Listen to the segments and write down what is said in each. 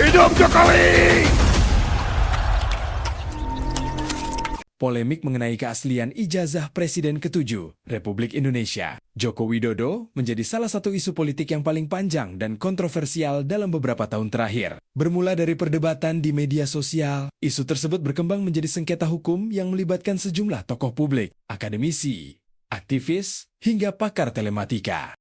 Hidup Jokowi! Polemik mengenai keaslian ijazah Presiden ke-7 Republik Indonesia. Joko Widodo menjadi salah satu isu politik yang paling panjang dan kontroversial dalam beberapa tahun terakhir. Bermula dari perdebatan di media sosial, isu tersebut berkembang menjadi sengketa hukum yang melibatkan sejumlah tokoh publik, akademisi, aktivis, hingga pakar telematika.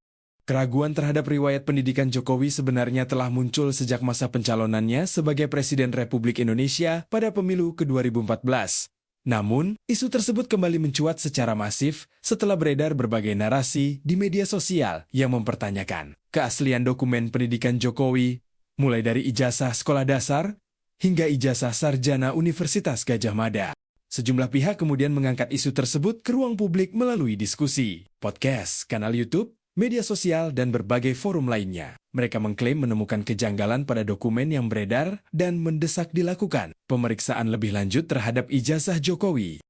Keraguan terhadap riwayat pendidikan Jokowi sebenarnya telah muncul sejak masa pencalonannya sebagai Presiden Republik Indonesia pada pemilu ke-2014. Namun, isu tersebut kembali mencuat secara masif setelah beredar berbagai narasi di media sosial yang mempertanyakan keaslian dokumen pendidikan Jokowi, mulai dari ijazah sekolah dasar hingga ijazah sarjana Universitas Gadjah Mada. Sejumlah pihak kemudian mengangkat isu tersebut ke ruang publik melalui diskusi, podcast, kanal YouTube, media sosial, dan berbagai forum lainnya. Mereka mengklaim menemukan kejanggalan pada dokumen yang beredar dan mendesak dilakukan pemeriksaan lebih lanjut terhadap ijazah Jokowi.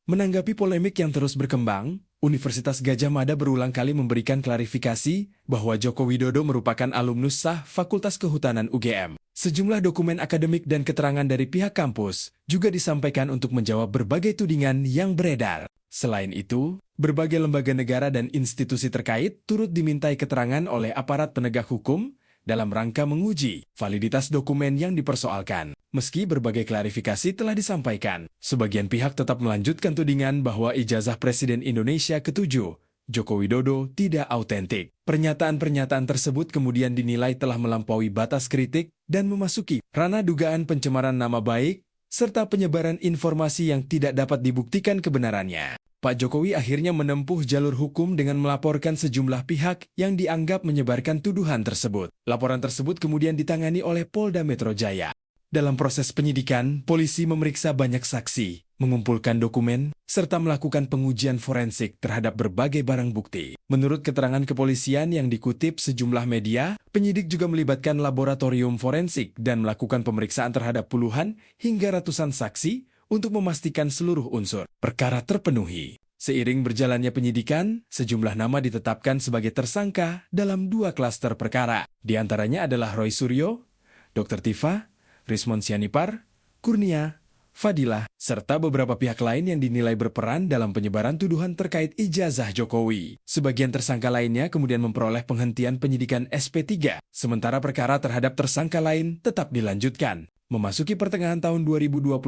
Menanggapi polemik yang terus berkembang, Universitas Gadjah Mada berulang kali memberikan klarifikasi bahwa Joko Widodo merupakan alumnus sah Fakultas Kehutanan UGM. Sejumlah dokumen akademik dan keterangan dari pihak kampus juga disampaikan untuk menjawab berbagai tudingan yang beredar. Selain itu, berbagai lembaga negara dan institusi terkait turut dimintai keterangan oleh aparat penegak hukum dalam rangka menguji validitas dokumen yang dipersoalkan. Meski berbagai klarifikasi telah disampaikan, sebagian pihak tetap melanjutkan tudingan bahwa ijazah Presiden Indonesia ke-7, Joko Widodo, tidak autentik. Pernyataan-pernyataan tersebut kemudian dinilai telah melampaui batas kritik dan memasuki ranah dugaan pencemaran nama baik serta penyebaran informasi yang tidak dapat dibuktikan kebenarannya. Pak Jokowi akhirnya menempuh jalur hukum dengan melaporkan sejumlah pihak yang dianggap menyebarkan tuduhan tersebut. Laporan tersebut kemudian ditangani oleh Polda Metro Jaya. Dalam proses penyidikan, polisi memeriksa banyak saksi, mengumpulkan dokumen, serta melakukan pengujian forensik terhadap berbagai barang bukti. Menurut keterangan kepolisian yang dikutip sejumlah media, penyidik juga melibatkan laboratorium forensik dan melakukan pemeriksaan terhadap puluhan hingga ratusan saksi untuk memastikan seluruh unsur perkara terpenuhi. Seiring berjalannya penyidikan, sejumlah nama ditetapkan sebagai tersangka dalam 2 klaster perkara. Di antaranya adalah Roy Suryo, Dr. Tifa, Rismon Sianipar, Kurnia, Fadilah, serta beberapa pihak lain yang dinilai berperan dalam penyebaran tuduhan terkait ijazah Jokowi. Sebagian tersangka lainnya kemudian memperoleh penghentian penyidikan SP3, sementara perkara terhadap tersangka lain tetap dilanjutkan. Memasuki pertengahan tahun 2026,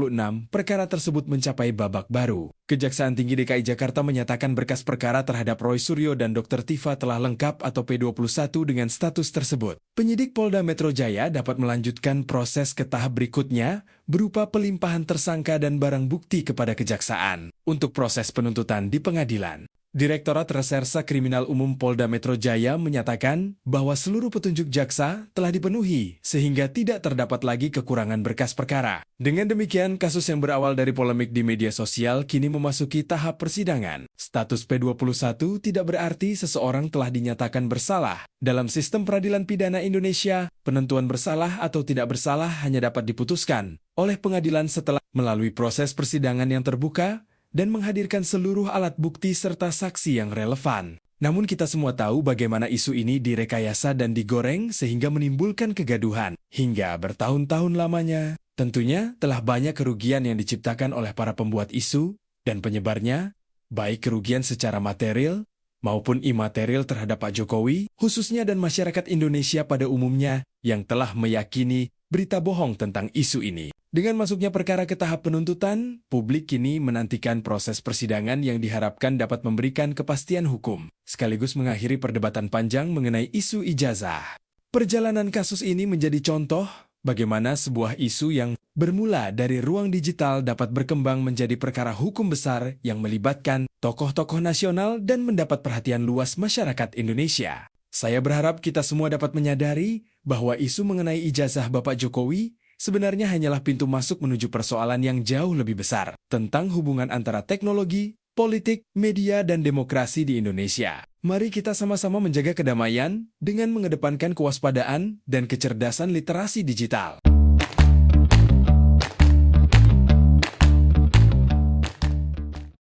perkara tersebut mencapai babak baru. Kejaksaan Tinggi DKI Jakarta menyatakan berkas perkara terhadap Roy Suryo dan Dr. Tifa telah lengkap atau P21 dengan status tersebut. Penyidik Polda Metro Jaya dapat melanjutkan proses ke tahap berikutnya berupa pelimpahan tersangka dan barang bukti kepada kejaksaan untuk proses penuntutan di pengadilan. Direktorat Reserse Kriminal Umum Polda Metro Jaya menyatakan bahwa seluruh petunjuk jaksa telah dipenuhi sehingga tidak terdapat lagi kekurangan berkas perkara. Dengan demikian, kasus yang berawal dari polemik di media sosial kini memasuki tahap persidangan. Status P21 tidak berarti seseorang telah dinyatakan bersalah. Dalam sistem peradilan pidana Indonesia, penentuan bersalah atau tidak bersalah hanya dapat diputuskan oleh pengadilan setelah melalui proses persidangan yang terbuka dan menghadirkan seluruh alat bukti serta saksi yang relevan. Namun kita semua tahu bagaimana isu ini direkayasa dan digoreng sehingga menimbulkan kegaduhan. Hingga bertahun-tahun lamanya, tentunya telah banyak kerugian yang diciptakan oleh para pembuat isu dan penyebarnya, baik kerugian secara material maupun imaterial terhadap Pak Jokowi, khususnya dan masyarakat Indonesia pada umumnya yang telah meyakini berita bohong tentang isu ini. Dengan masuknya perkara ke tahap penuntutan, publik kini menantikan proses persidangan yang diharapkan dapat memberikan kepastian hukum, sekaligus mengakhiri perdebatan panjang mengenai isu ijazah. Perjalanan kasus ini menjadi contoh bagaimana sebuah isu yang bermula dari ruang digital dapat berkembang menjadi perkara hukum besar yang melibatkan tokoh-tokoh nasional dan mendapat perhatian luas masyarakat Indonesia. Saya berharap kita semua dapat menyadari bahwa isu mengenai ijazah Bapak Jokowi sebenarnya hanyalah pintu masuk menuju persoalan yang jauh lebih besar tentang hubungan antara teknologi, politik, media, dan demokrasi di Indonesia. Mari kita sama-sama menjaga kedamaian dengan mengedepankan kewaspadaan dan kecerdasan literasi digital.